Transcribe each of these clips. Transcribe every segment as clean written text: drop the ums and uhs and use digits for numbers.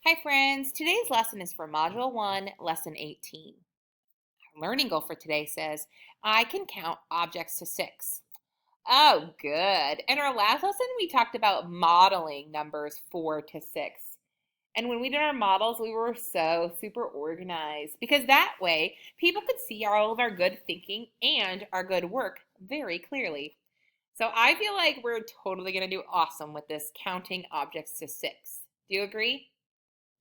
Hi friends, today's lesson is for Module 1, Lesson 18. Our learning goal for today says, I can count objects to 6. Oh, good. In our last lesson, we talked about modeling numbers 4 to 6. And when we did our models, we were so super organized because that way people could see all of our good thinking and our good work very clearly. So I feel like we're totally going to do awesome with this counting objects to 6. Do you agree?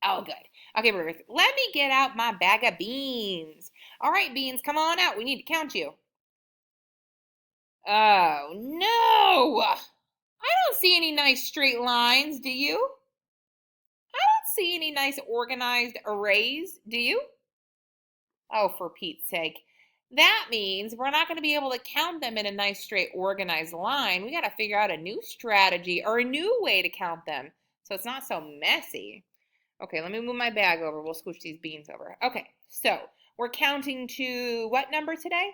Oh, good. Okay, Ruth, let me get out my bag of beans. All right, beans, come on out. We need to count you. Oh, no. I don't see any nice straight lines, do you? I don't see any nice organized arrays, do you? Oh, for Pete's sake. That means we're not going to be able to count them in a nice straight organized line. We got to figure out a new strategy or a new way to count them so it's not so messy. Okay, let me move my bag over. We'll scooch these beans over. Okay, so we're counting to what number today?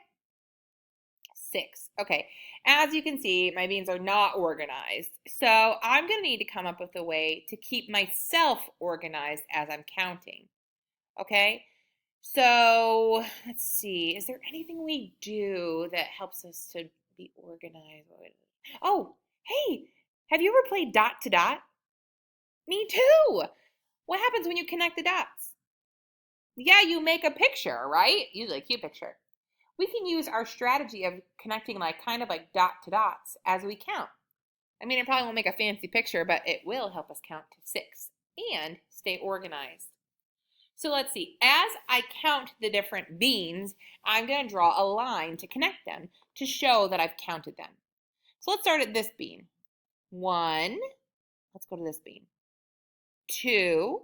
6. Okay, as you can see, my beans are not organized. So I'm going to need to come up with a way to keep myself organized as I'm counting. Okay, so let's see. Is there anything we do that helps us to be organized? Oh, hey, have you ever played dot to dot? Me too. What happens when you connect the dots? Yeah, you make a picture, right? Usually a cute picture. We can use our strategy of connecting like kind of like dot to dots as we count. I mean, it probably won't make a fancy picture, but it will help us count to 6 and stay organized. So let's see. As I count the different beans, I'm going to draw a line to connect them to show that I've counted them. So let's start at this bean. 1. Let's go to this bean. 2.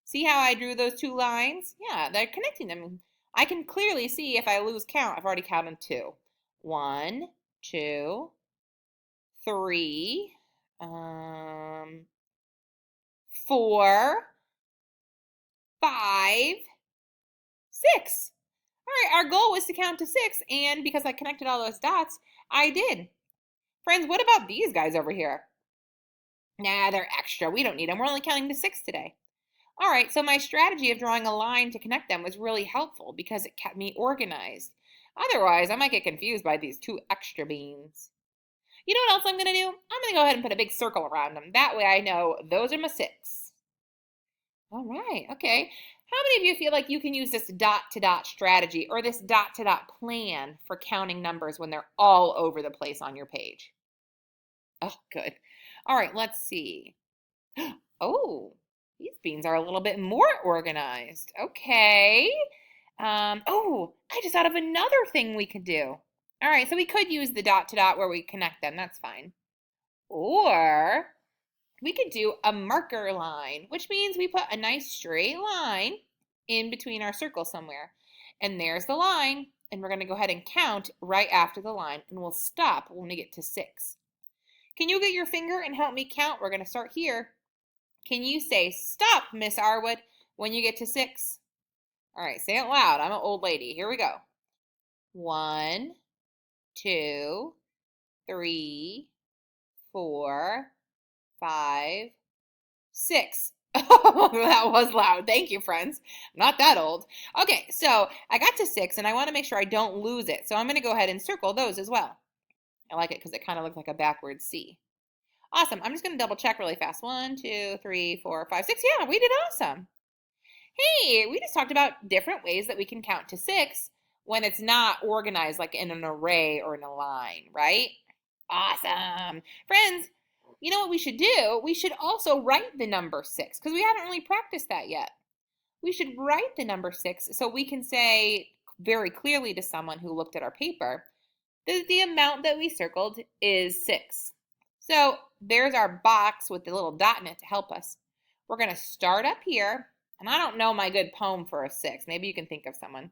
See how I drew those two lines? Yeah, they're connecting them. I can clearly see if I lose count, I've already counted 2. 1, 2, 3, 4, 5, 6. All right, our goal was to count to 6, and because I connected all those dots, I did. Friends, what about these guys over here? Nah, they're extra. We don't need them. We're only counting to 6 today. All right, so my strategy of drawing a line to connect them was really helpful because it kept me organized. Otherwise, I might get confused by these 2 extra beans. You know what else I'm going to do? I'm going to go ahead and put a big circle around them. That way I know those are my 6. All right, okay. How many of you feel like you can use this dot-to-dot strategy or this dot-to-dot plan for counting numbers when they're all over the place on your page? Oh, good. All right, let's see. Oh, these beans are a little bit more organized. Okay. Oh, I just thought of another thing we could do. All right, so we could use the dot to dot where we connect them. That's fine. Or we could do a marker line, which means we put a nice straight line in between our circles somewhere. And there's the line. And we're going to go ahead and count right after the line. And we'll stop when we get to 6. Can you get your finger and help me count? We're going to start here. Can you say stop, Miss Arwood, when you get to 6? All right, say it loud. I'm an old lady. Here we go. 1, 2, 3, 4, 5, 6. Oh, that was loud. Thank you, friends. I'm not that old. Okay, so I got to 6, and I want to make sure I don't lose it. So I'm going to go ahead and circle those as well. I like it because it kind of looks like a backwards C. Awesome. I'm just going to double check really fast. 1, 2, 3, 4, 5, 6. Yeah, we did awesome. Hey, we just talked about different ways that we can count to 6 when it's not organized like in an array or in a line, right? Awesome. Friends, you know what we should do? We should also write the number 6 because we haven't really practiced that yet. We should write the number 6 so we can say very clearly to someone who looked at our paper that the amount that we circled is 6. So there's our box with the little dot in it to help us. We're going to start up here. And I don't know my good poem for a 6. Maybe you can think of someone,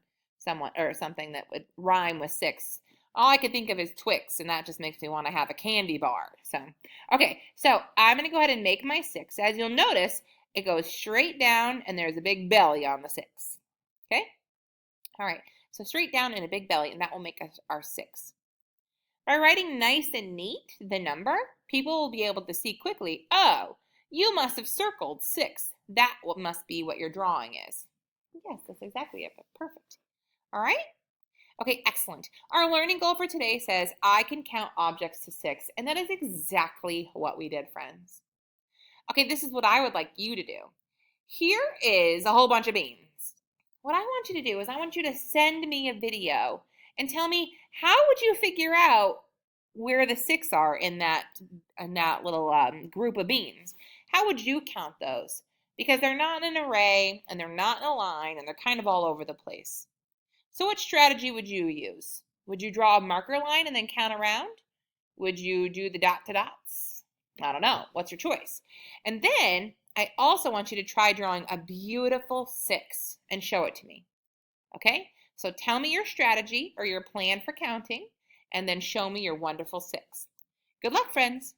or something that would rhyme with 6. All I could think of is Twix, and that just makes me want to have a candy bar. So, okay, so I'm going to go ahead and make my 6. As you'll notice, it goes straight down, and there's a big belly on the 6. Okay? All right, so straight down and a big belly, and that will make us our 6. By writing nice and neat the number, people will be able to see quickly, oh, you must have circled 6 that must be what your drawing is. Yes, that's exactly it. Perfect. All right? Okay, excellent. Our learning goal for today says, I can count objects to 6, and that is exactly what we did, friends. Okay, this is what I would like you to do. Here is a whole bunch of beans. What I want you to do is I want you to send me a video and tell me, how would you figure out where the 6 are in that little group of beans? How would you count those? Because they're not in an array and they're not in a line and they're kind of all over the place. So what strategy would you use? Would you draw a marker line and then count around? Would you do the dot to dots? I don't know. What's your choice? And then I also want you to try drawing a beautiful 6 and show it to me. Okay? So tell me your strategy or your plan for counting and then show me your wonderful 6. Good luck, friends.